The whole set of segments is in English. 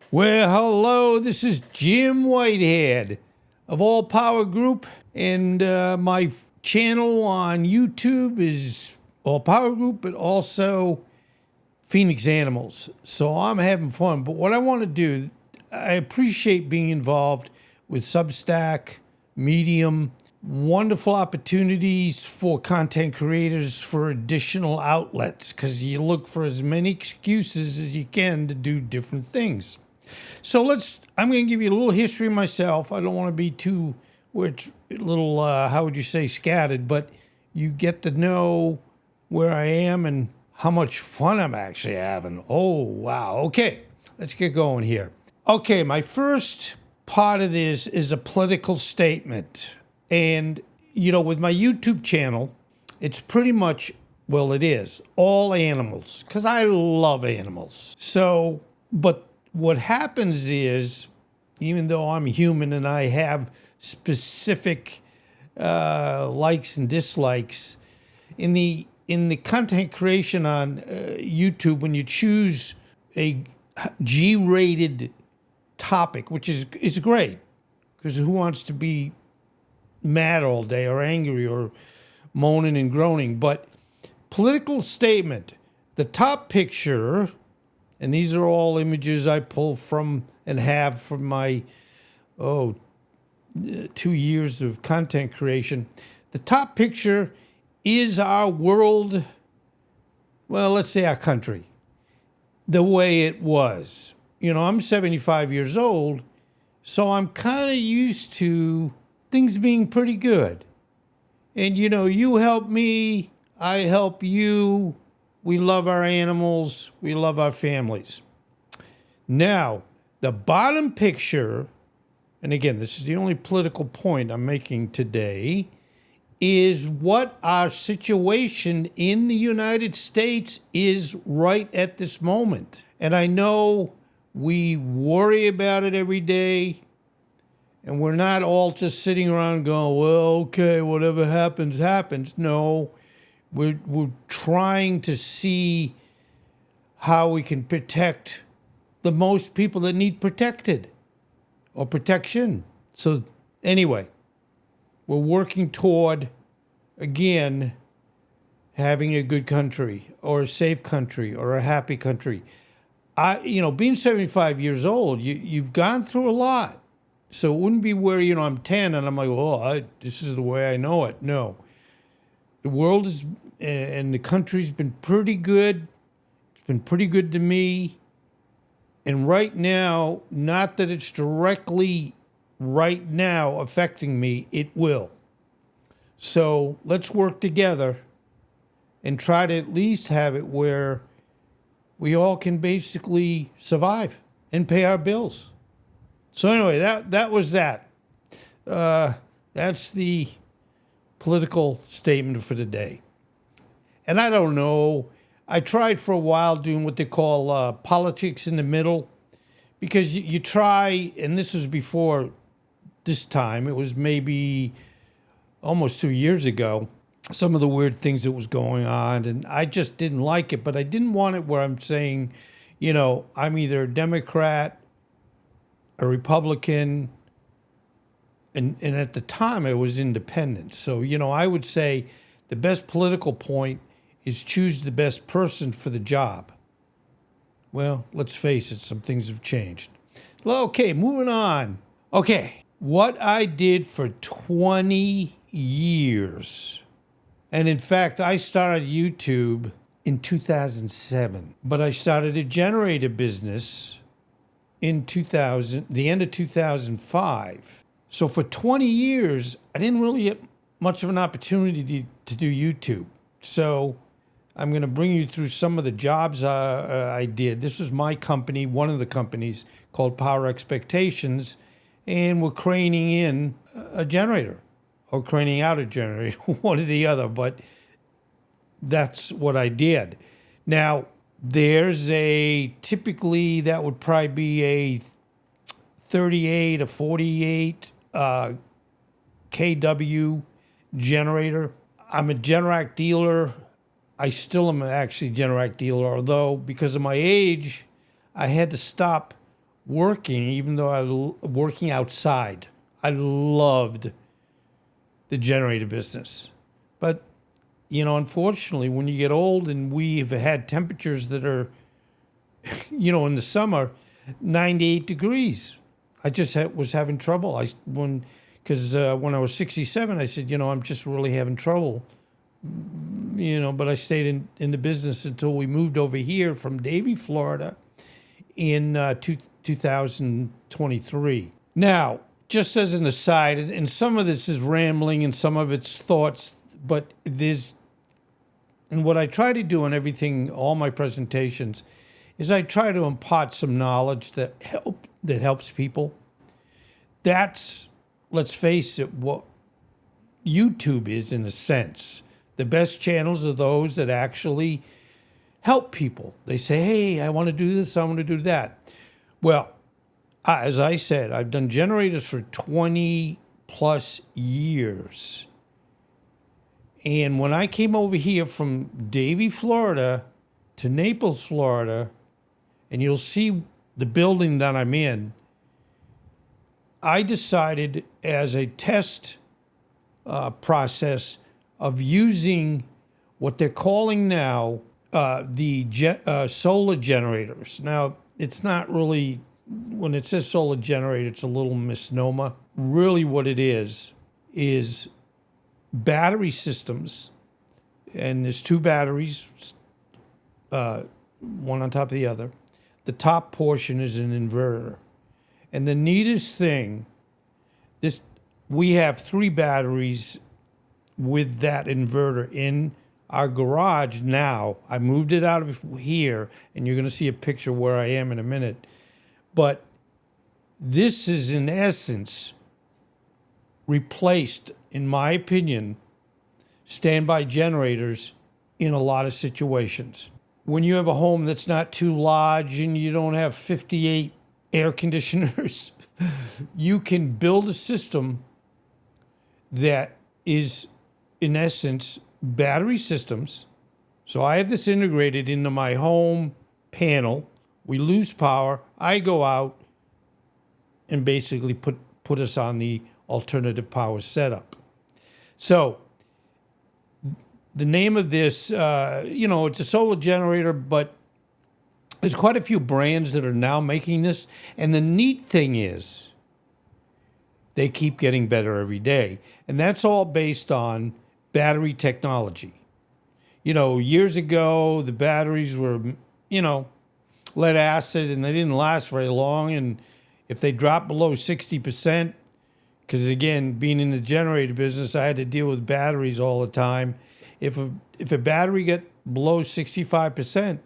Well, hello, this is Jim Whitehead of All Power Group, and my channel on YouTube is All Power Group, but also Phoenix Animals. So I'm having fun. But what I want to do, I appreciate being involved with Substack, Medium, wonderful opportunities for content creators for additional outlets because you look for as many excuses as you can to do different things. So I'm going to give you a little history of myself. I don't want to be too, where it's a little, how would you say, scattered, but you get to know where I am and how much fun I'm actually having. Oh, wow. Okay, let's get going here. Okay, my first part of this is a political statement. And, with my YouTube channel, it's pretty much, well, it is all animals because I love animals. So, but what happens is, even though I'm human and I have specific likes and dislikes, in the content creation on YouTube, when you choose a G-rated topic, which is great, because who wants to be mad all day or angry or moaning and groaning? But political statement, the top picture. And these are all images I pull from and have from my 2 years of content creation. The top picture is our world, well, let's say our country, the way it was. I'm 75 years old, so I'm kind of used to things being pretty good. And, you help me, I help you. We love our animals. We love our families. Now, the bottom picture, and again, this is the only political point I'm making today, is what our situation in the United States is right at this moment. And I know we worry about it every day, and we're not all just sitting around going, well, okay, whatever happens, happens. No. We're trying to see how we can protect the most people that need protected or protection. So anyway, we're working toward, again, having a good country or a safe country or a happy country. Being 75 years old, you've gone through a lot. So it wouldn't be where, I'm 10 and I'm like, this is the way I know it. No. The world is, and the country's been pretty good. It's been pretty good to me. And right now, not that it's directly right now affecting me, it will. So let's work together and try to at least have it where we all can basically survive and pay our bills. So anyway, that was that. That's the political statement for the day. And I don't know, I tried for a while doing what they call politics in the middle, because you try, and this was before this time, it was maybe almost 2 years ago, some of the weird things that was going on, and I just didn't like it, but I didn't want it where I'm saying, I'm either a Democrat, a Republican, and at the time, I was independent. So, I would say the best political point is choose the best person for the job. Well, let's face it, some things have changed. Well, okay, moving on. Okay, what I did for 20 years. And in fact, I started YouTube in 2007, but I started a generator business in the end of 2005. So for 20 years, I didn't really get much of an opportunity to do YouTube. So I'm going to bring you through some of the jobs I did. This was my company, one of the companies called Power Expectations, and we're craning in a generator or craning out a generator, one or the other, but that's what I did. Now, there's typically that would probably be a 38 or 48 kW generator. I'm a Generac dealer. I still am actually a Generac dealer, although because of my age, I had to stop working, even though working outside. I loved the generator business. But, unfortunately, when you get old and we've had temperatures that are, in the summer, 98 degrees, I just was having trouble. Because when I was 67, I said, I'm just really having trouble. But I stayed in the business until we moved over here from Davie, Florida in 2023. Now, just as an aside, and some of this is rambling and some of it's thoughts, but and what I try to do in everything, all my presentations, is I try to impart some knowledge that helps people. That's, let's face it, what YouTube is in a sense. The best channels are those that actually help people. They say, hey, I want to do this, I want to do that. Well, as I said, I've done generators for 20 plus years. And when I came over here from Davie, Florida to Naples, Florida, and you'll see the building that I'm in, I decided as a test process of using what they're calling now the solar generators. Now, it's not really, when it says solar generator, it's a little misnomer. Really what it is battery systems, and there's two batteries, one on top of the other. The top portion is an inverter. And the neatest thing, we have 3 batteries with that inverter in our garage now. I moved it out of here, and you're going to see a picture where I am in a minute. But this is, in essence, replaced, in my opinion, standby generators in a lot of situations. When you have a home that's not too large and you don't have 58 air conditioners, you can build a system that is, in essence, battery systems. So I have this integrated into my home panel. We lose power. I go out and basically put us on the alternative power setup. So the name of this, it's a solar generator, but there's quite a few brands that are now making this. And the neat thing is they keep getting better every day. And that's all based on battery technology. Years ago, the batteries were, lead acid, and they didn't last very long. And if they dropped below 60%, because again, being in the generator business, I had to deal with batteries all the time. If a battery got below 65%,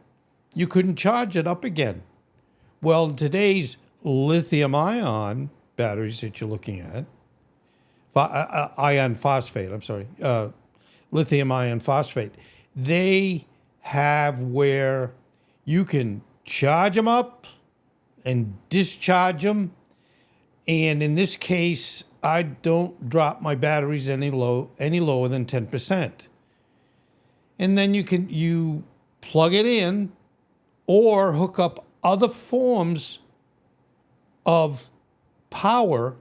you couldn't charge it up again. Well, in today's lithium-ion batteries that you're looking at, lithium-ion phosphate, they have where you can charge them up and discharge them. And in this case, I don't drop my batteries any lower than 10%. And then you plug it in or hook up other forms of power,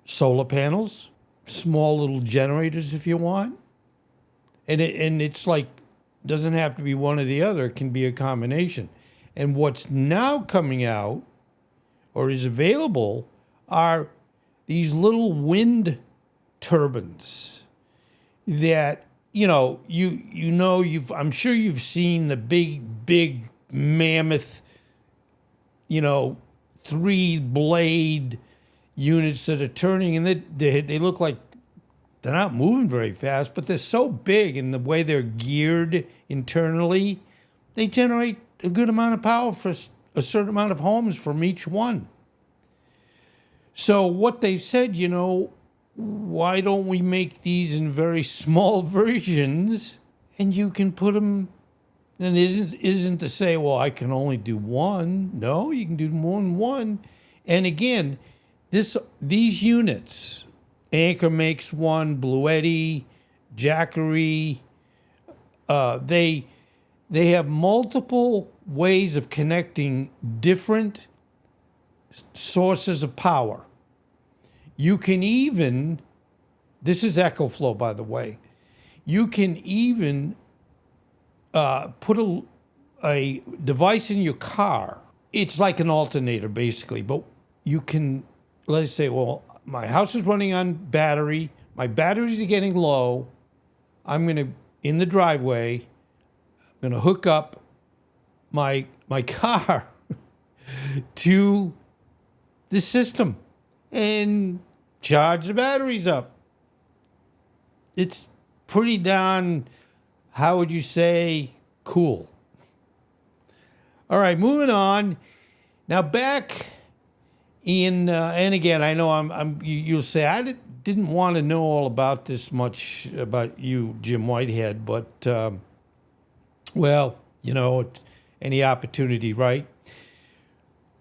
solar panels, small little generators if you want. And it's like, doesn't have to be one or the other, it can be a combination. And what's now coming out or is available are these little wind turbines that, I'm sure you've seen the big mammoth, 3-blade units that are turning, and they look like they're not moving very fast, but they're so big, and the way they're geared internally, they generate a good amount of power for a certain amount of homes from each one. So what they've said, why don't we make these in very small versions, and you can put them, and isn't to say, well, I can only do one. No, you can do more than one. And again, these units, Anchor makes one, Bluetti, Jackery, they have multiple ways of connecting different sources of power. You can even, this is EcoFlow, by the way, you can even put a device in your car. It's like an alternator, basically, but you can, let's say, well, my house is running on battery. My batteries are getting low. I'm going to, in the driveway, I'm going to hook up my car to the system and charge the batteries up. It's pretty darn, how would you say, cool. All right, moving on. Now back in, and again, I know you'll say I didn't want to know all about this much about you, Jim Whitehead, but well, any opportunity, right?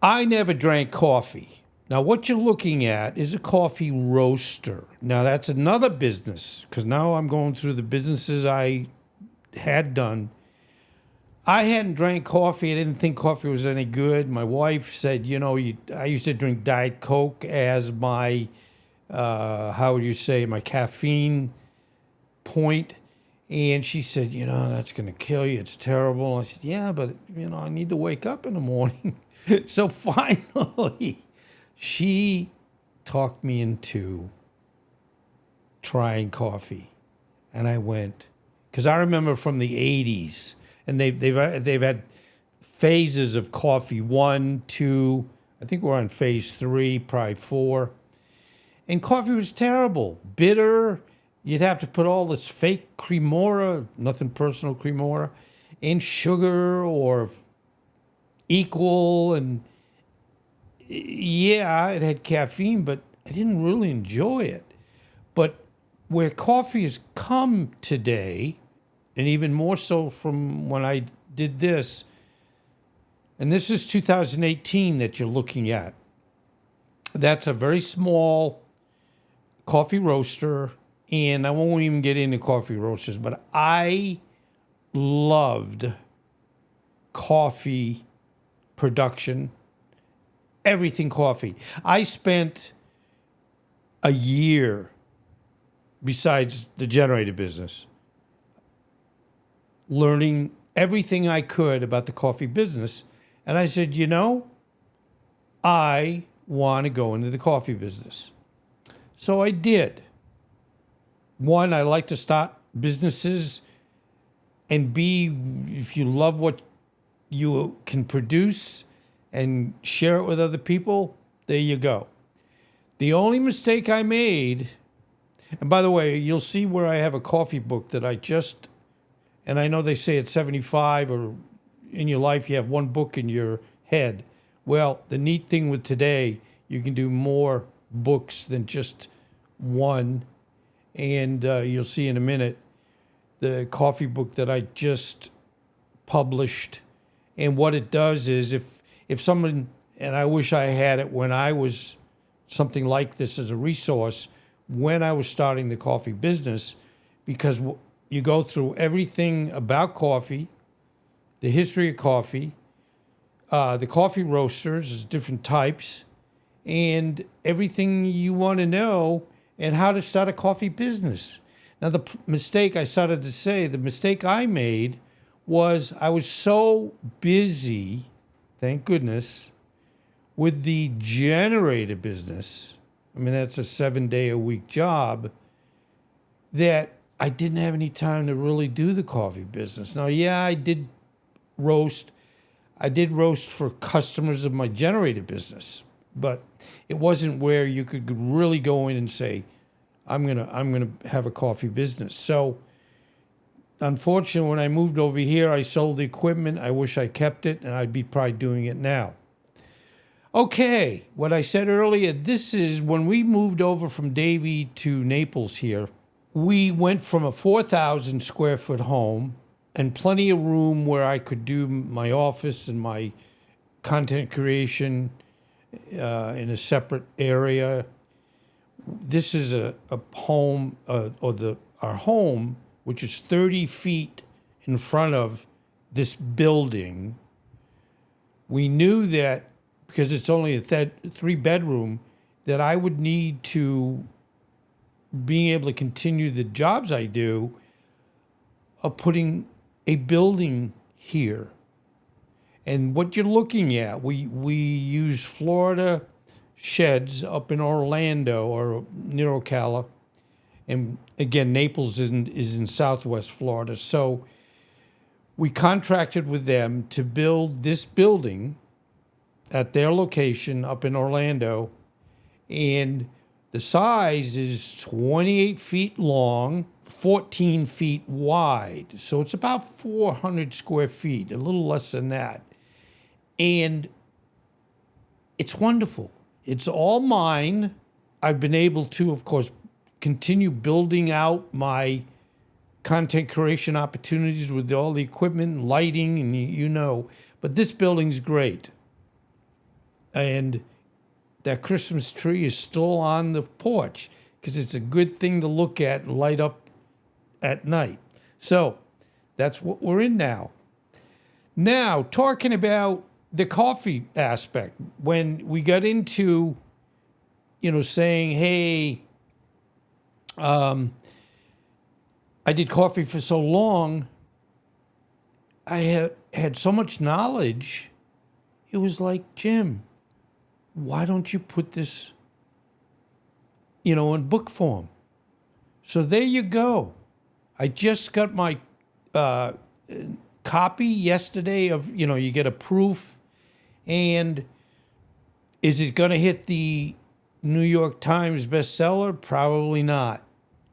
I never drank coffee. Now, what you're looking at is a coffee roaster. Now, that's another business, because now I'm going through the businesses I had done. I hadn't drank coffee. I didn't think coffee was any good. My wife said, I used to drink Diet Coke as my, how would you say, my caffeine point. And she said, that's going to kill you. It's terrible. I said, yeah, but, I need to wake up in the morning. So finally, she talked me into trying coffee. And I went, because I remember from the 80s, and they've had phases of coffee, 1, 2, I think we're on phase 3, probably 4. And coffee was terrible, bitter. You'd have to put all this fake Cremora, nothing personal Cremora, and sugar or equal. And yeah, it had caffeine, but I didn't really enjoy it. But where coffee has come today, and even more so from when I did this, and this is 2018 that you're looking at. That's a very small coffee roaster, and I won't even get into coffee roasters, but I loved coffee production, everything coffee. I spent a year, besides the generator business, learning everything I could about the coffee business. And I said, I want to go into the coffee business. So I did. One, I like to start businesses, and B, if you love what you can produce and share it with other people, there you go. The only mistake I made, and by the way, you'll see where I have a coffee book that and I know they say at 75 or in your life you have one book in your head. Well, the neat thing with today, you can do more books than just one. And you'll see in a minute the coffee book that I just published. And what it does is if someone, and I wish I had it when I was something like this as a resource, when I was starting the coffee business, because you go through everything about coffee, the history of coffee, the coffee roasters, different types, and everything you want to know, and how to start a coffee business. Now, the mistake I made was I was so busy, thank goodness, with the generator business. I mean, that's a 7-day-a-week job, that I didn't have any time to really do the coffee business. Now, yeah, I did roast. I did roast for customers of my generator business, but it wasn't where you could really go in and say, I'm gonna have a coffee business. So, unfortunately, when I moved over here, I sold the equipment. I wish I kept it, and I'd be probably doing it now. Okay, what I said earlier, this is when we moved over from Davie to Naples here. We went from a 4,000 square foot home and plenty of room where I could do my office and my content creation in a separate area. This is a home, our home, which is 30 feet in front of this building. We knew that because it's only a 3-bedroom, that I would need to being able to continue the jobs I do of putting a building here. And what you're looking at, we use Florida sheds up in Orlando or near Ocala. And again, Naples is in Southwest Florida. So we contracted with them to build this building at their location up in Orlando. And the size is 28 feet long, 14 feet wide. So it's about 400 square feet, a little less than that. And it's wonderful. It's all mine. I've been able to, of course, continue building out my content creation opportunities with all the equipment and lighting, and you know. But this building's great. And that Christmas tree is still on the porch because it's a good thing to look at and light up at night. So that's what we're in now. Now, talking about the coffee aspect, when we got into, saying, hey, I did coffee for so long, I had so much knowledge, it was like, Jim, why don't you put this, in book form? So there you go. I just got my copy yesterday of, you get a proof. And is it going to hit the New York Times bestseller? Probably not.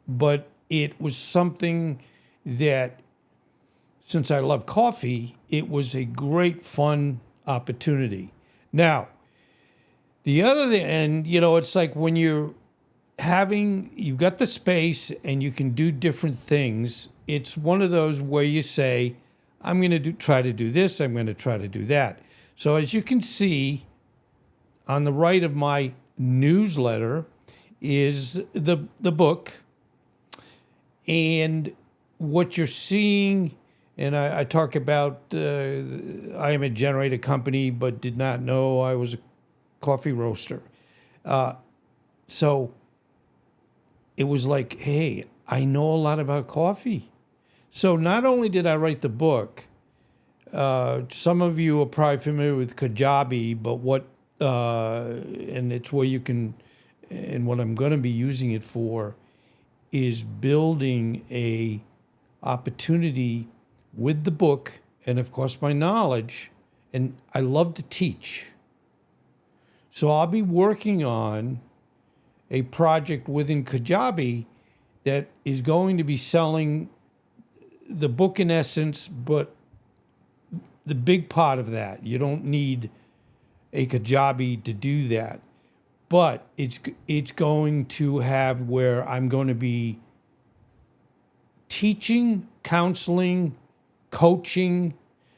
But it was something that, since I love coffee, it was a great, fun opportunity. Now, the other thing, and it's like when you've got the space and you can do different things, it's one of those where you say, I'm going to try to do this, I'm going to try to do that. So as you can see, on the right of my newsletter is the book. And what you're seeing, and I talk about, I am a generator company, but did not know I was a coffee roaster. So it was like, hey, I know a lot about coffee. So not only did I write the book, some of you are probably familiar with Kajabi, but and it's where you can, and what I'm going to be using it for is building a opportunity with the book and, of course, my knowledge. And I love to teach. So I'll be working on a project within Kajabi that is going to be selling the book in essence, but the big part of that, you don't need a Kajabi to do that. But it's going to have where I'm going to be teaching, counseling, coaching.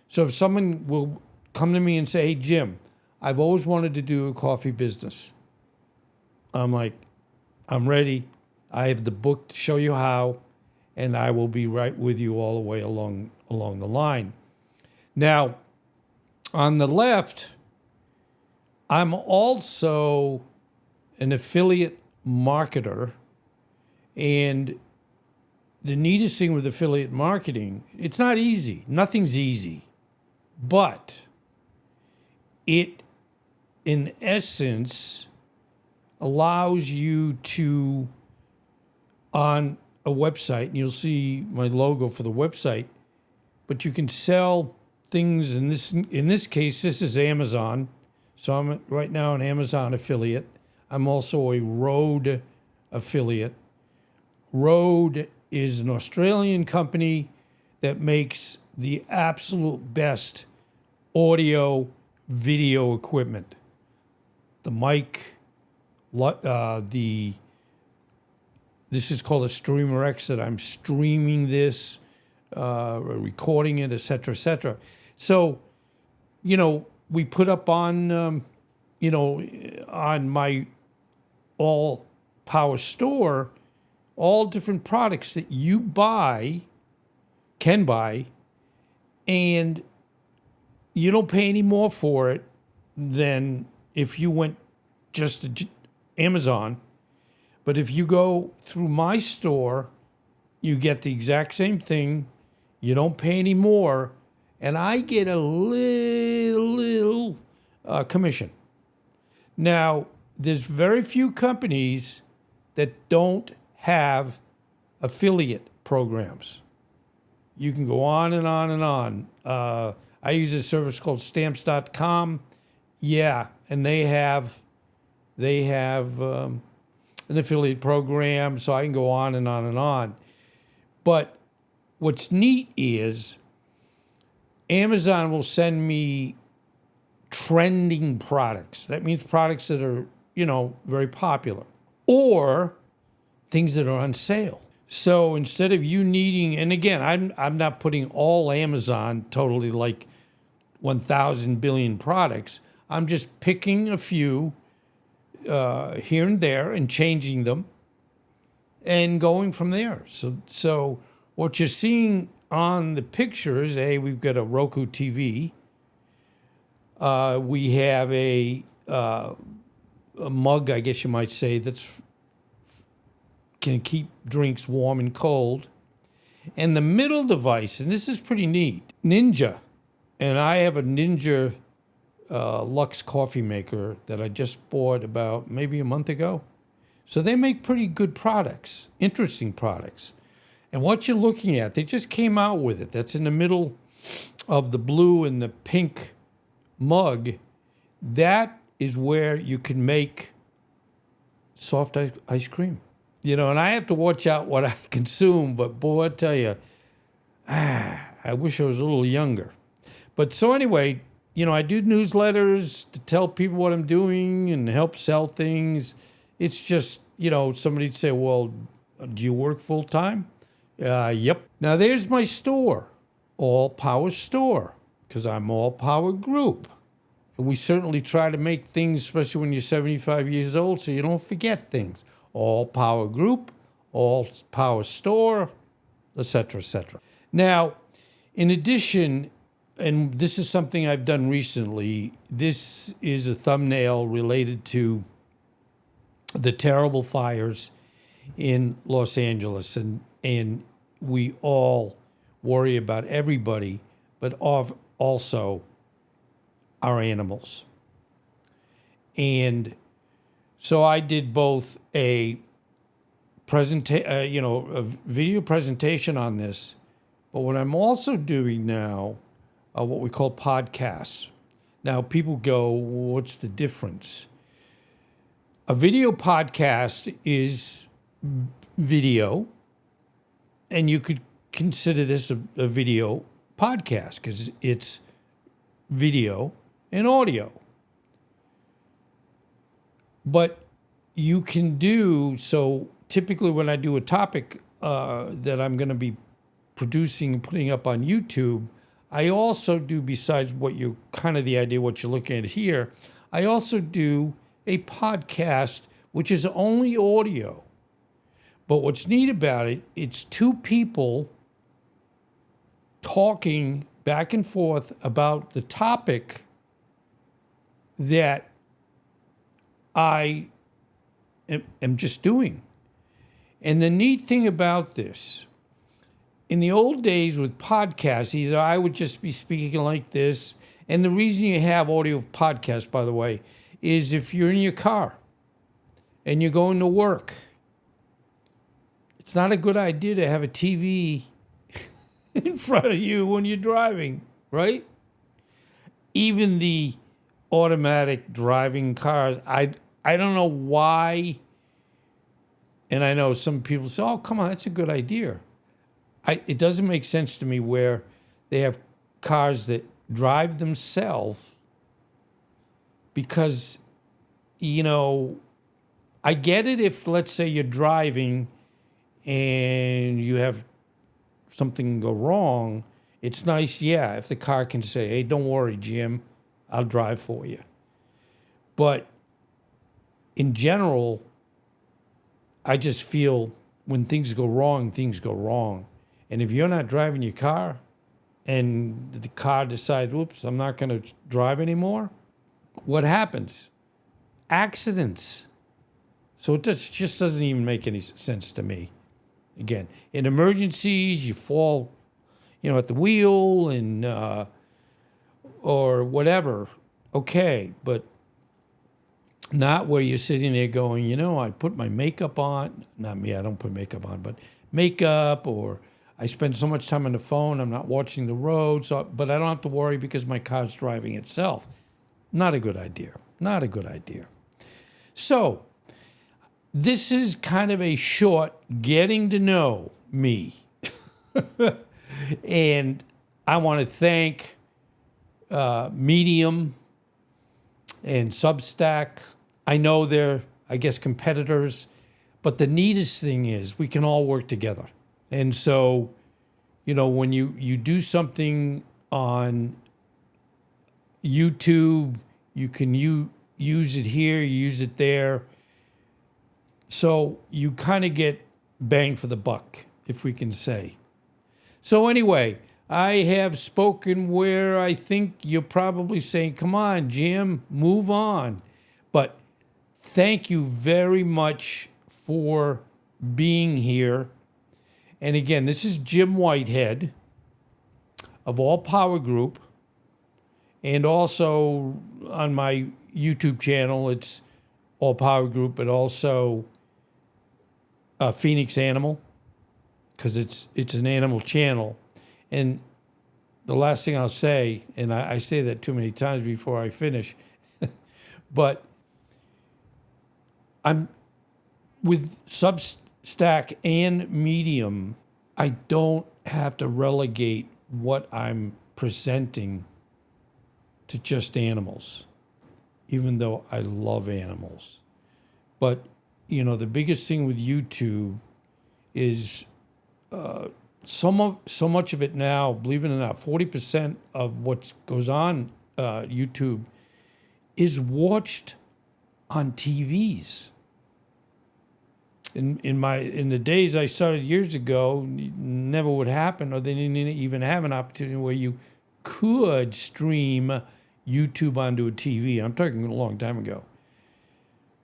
So if someone will come to me and say, hey, Jim, I've always wanted to do a coffee business. I'm like, I'm ready. I have the book to show you how, and I will be right with you all the way along the line. Now, on the left, I'm also an affiliate marketer. And the neatest thing with affiliate marketing, it's not easy. Nothing's easy. But it, in essence, allows you to, on a website, and you'll see my logo for the website, but you can sell things. In this case, this is Amazon. So I'm right now an Amazon affiliate. I'm also a Rode affiliate. Rode is an Australian company that makes the absolute best audio video equipment. The mic, this is called a Streamer X that I'm streaming this, recording it, et cetera, et cetera. So, we put up on, on my All Power store, all different products that you can buy, and you don't pay any more for it than if you went just to Amazon. But if you go through my store, you get the exact same thing. You don't pay any more. And I get a little commission. Now, there's very few companies that don't have affiliate programs. You can go on and on and on. I use a service called stamps.com. Yeah, and they have an affiliate program, so I can go on and on and on. But what's neat is Amazon will send me trending products. That means products that are, very popular, or things that are on sale. So instead of you needing, and again, I'm not putting all Amazon totally like 1,000 billion products. I'm just picking a few here and there and changing them and going from there. So what you're seeing on the pictures, we've got a Roku TV. We have a mug, I guess you might say, that's can keep drinks warm and cold. And the middle device, and this is pretty neat, Ninja. And I have a Ninja Lux coffee maker that I just bought about maybe a month ago. So they make pretty good products, interesting products. And what you're looking at, they just came out with it. That's in the middle of the blue and the pink mug. That is where you can make soft ice cream. And I have to watch out what I consume, but boy, I tell you, I wish I was a little younger. But so anyway, I do newsletters to tell people what I'm doing and help sell things. It's just, somebody'd say, well, do you work full time? Yep. Now there's my store, All Power Store, because I'm All Power Group. And we certainly try to make things, especially when you're 75 years old, so you don't forget things. All Power Group, All Power Store, etc., etc. Now, in addition, and this is something I've done recently, this is a thumbnail related to the terrible fires in Los Angeles. And we all worry about everybody, but also our animals. And so I did both a video presentation on this, but what I'm also doing now are what we call podcasts. Now people go, what's the difference? A video podcast is video, and you could consider this a video podcast because it's video and audio. But you can do, so typically when I do a topic that I'm going to be producing and putting up on YouTube, I also do, besides what you kind of the idea what you're looking at here, I also do a podcast which is only audio. But what's neat about it, it's two people talking back and forth about the topic that I am just doing. And the neat thing about this, in the old days with podcasts, either I would just be speaking like this, and the reason you have audio podcasts, by the way, is if you're in your car and you're going to work, it's not a good idea to have a TV in front of you when you're driving, right? Even the automatic driving cars, I don't know why, and I know some people say, oh, come on, that's a good idea. It doesn't make sense to me where they have cars that drive themselves because, I get it if, let's say, you're driving and you have something go wrong. It's nice, yeah, if the car can say, hey, don't worry, Jim, I'll drive for you. But in general, I just feel when things go wrong, things go wrong. And if you're not driving your car and the car decides, whoops, I'm not going to drive anymore, what happens? accidents. So just doesn't even make any sense to me. Again, in emergencies, you fall, at the wheel and or whatever. Okay, but not where you're sitting there going, I put my makeup on. Not me, I don't put makeup on, but makeup, or I spend so much time on the phone, I'm not watching the road, but I don't have to worry because my car's driving itself. Not a good idea. Not a good idea. So, this is kind of a short getting to know me. And I want to thank Medium and Substack. I know they're, competitors, but the neatest thing is we can all work together. And so, when you do something on YouTube, you can use it here, you use it there. So you kind of get bang for the buck, if we can say. So anyway, I have spoken where I think you're probably saying, come on, Jim, move on. But thank you very much for being here. And again, this is Jim Whitehead of All Power Group. And also on my YouTube channel, it's All Power Group, but also Phoenix Animal, because it's an animal channel. And the last thing I'll say, and I say that too many times before I finish, but I'm with Substack and Medium, I don't have to relegate what I'm presenting to just animals, even though I love animals. But, the biggest thing with YouTube is so much of it now, believe it or not, 40% of what goes on YouTube is watched on TVs. In the days I started years ago, never would happen, or they didn't even have an opportunity where you could stream YouTube onto a TV. I'm talking a long time ago.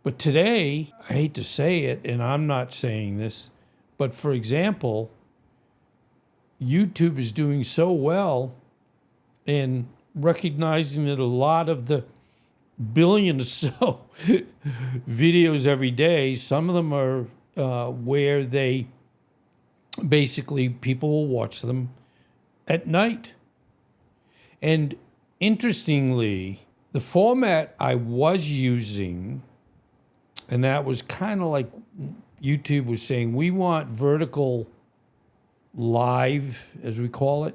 But today, I hate to say it, and I'm not saying this, but for example, YouTube is doing so well in recognizing that a lot of the billion or so videos every day, some of them are where they basically, people will watch them at night. And interestingly, the format I was using, and that was kind of like YouTube was saying, we want vertical live, as we call it.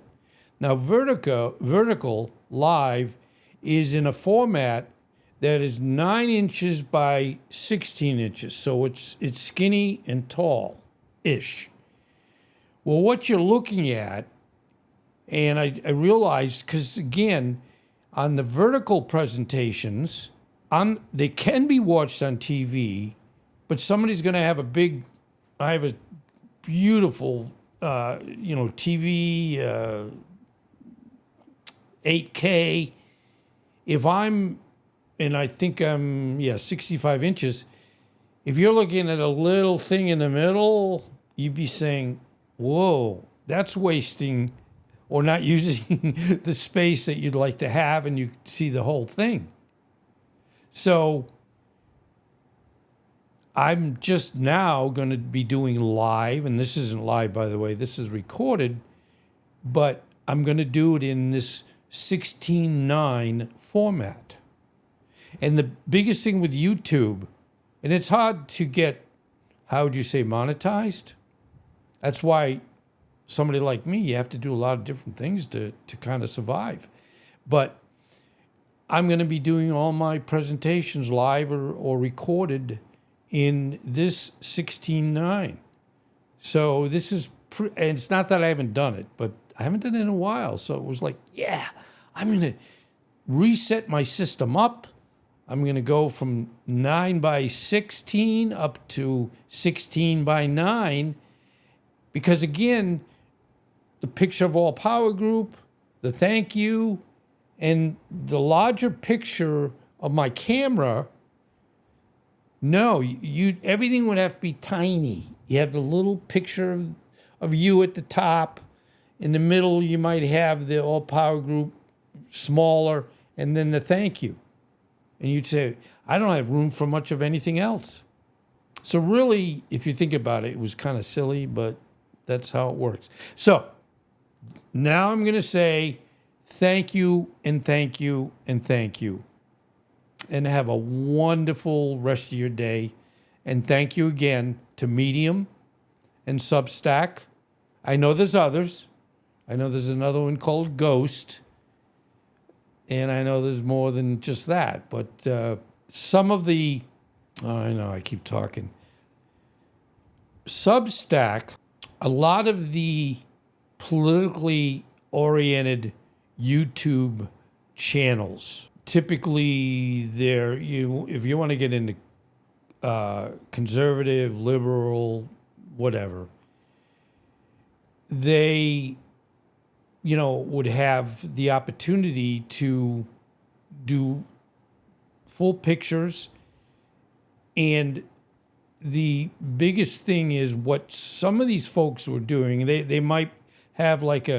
Now, vertical live is in a format that is 9 inches by 16 inches. So it's skinny and tall-ish. Well, what you're looking at, and I realized, because again, on the vertical presentations, they can be watched on TV, but somebody's going to have I have a beautiful, TV, 8K. If I'm, and I think I'm, 65 inches, if you're looking at a little thing in the middle, you'd be saying, whoa, that's wasting or not using the space that you'd like to have, and you see the whole thing. So I'm just now going to be doing live, and this isn't live, by the way, this is recorded, but I'm going to do it in this 16:9 format. And the biggest thing with YouTube, and it's hard to get, how would you say, monetized? That's why somebody like me, you have to do a lot of different things to kind of survive. But I'm going to be doing all my presentations live or recorded in this 16:9. So this is, and it's not that I haven't done it, but I haven't done it in a while. So it was like, yeah, I'm going to reset my system up. I'm going to go from 9 by 16 up to 16 by 9. Because again, the picture of All Power Group, the thank you, and the larger picture of my camera No, you everything would have to be tiny. You have the little picture of you at the top. In the middle, you might have the All Power Group smaller, and then the thank you. And you'd say, I don't have room for much of anything else. So really, if you think about it, it was kind of silly, but that's how it works. So now I'm going to say thank you and thank you and thank you. And have a wonderful rest of your day. And thank you again to Medium and Substack. I know there's others. I know there's another one called Ghost. And I know there's more than just that. But some of the, I know I keep talking. Substack, a lot of the politically oriented YouTube channels, typically if you want to get into conservative, liberal, whatever, they would have the opportunity to do full pictures. And the biggest thing is what some of these folks were doing. They might have like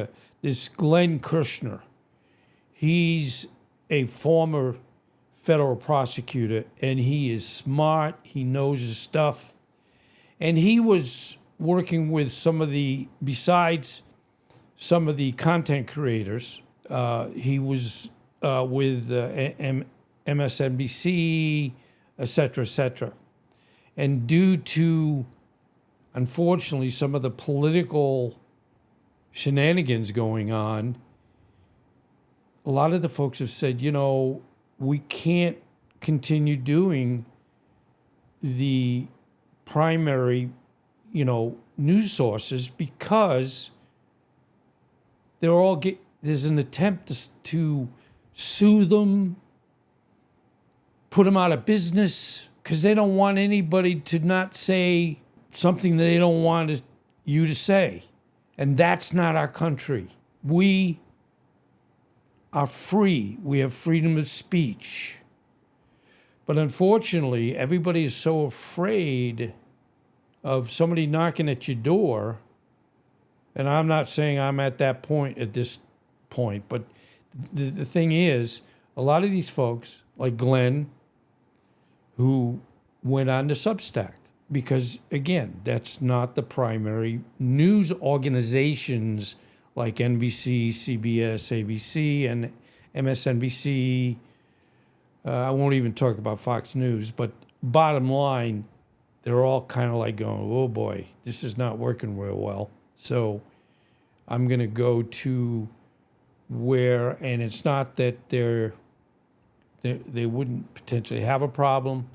this Glenn Kirshner. He's a former federal prosecutor, and he is smart. He knows his stuff. And he was working with besides some of the content creators, he was with MSNBC, et cetera, and due to, unfortunately, some of the political shenanigans going on, a lot of the folks have said, we can't continue doing the primary, news sources because there's an attempt to sue them, put them out of business, because they don't want anybody to not say something that they don't want you to say. And that's not our country. We are free. We have freedom of speech. But unfortunately, everybody is so afraid of somebody knocking at your door. And I'm not saying I'm at this point, but the thing is, a lot of these folks, like Glenn, who went on to Substack, because again, that's not the primary news organizations like NBC, CBS, ABC, and MSNBC. I won't even talk about Fox News, but bottom line, they're all kind of like going, oh boy, this is not working real well. So I'm going to go to where, and it's not that they wouldn't potentially have a problem,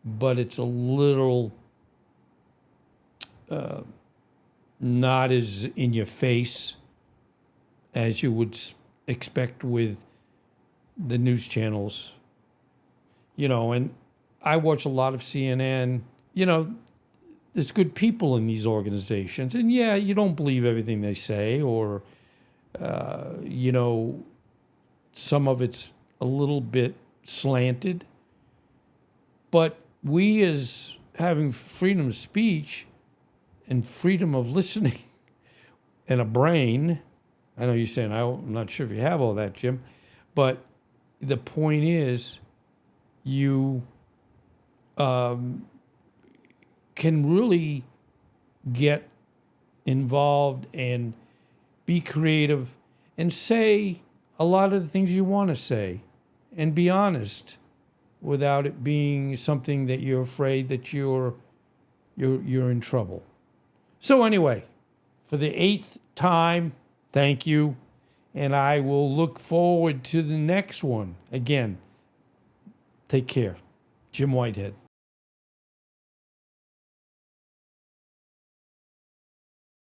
but it's a little not as in your face as you would expect with the news channels. And I watch a lot of CNN. There's good people in these organizations. And yeah, you don't believe everything they say, or, some of it's a little bit slanted. But we, as having freedom of speech and freedom of listening and a brain, I know you're saying, I'm not sure if you have all that, Jim, but the point is you can really get involved and be creative and say a lot of the things you want to say and be honest without it being something that you're afraid that you're in trouble. So anyway, for the 8th time, thank you. And I will look forward to the next one. Again, take care. Jim Whitehead.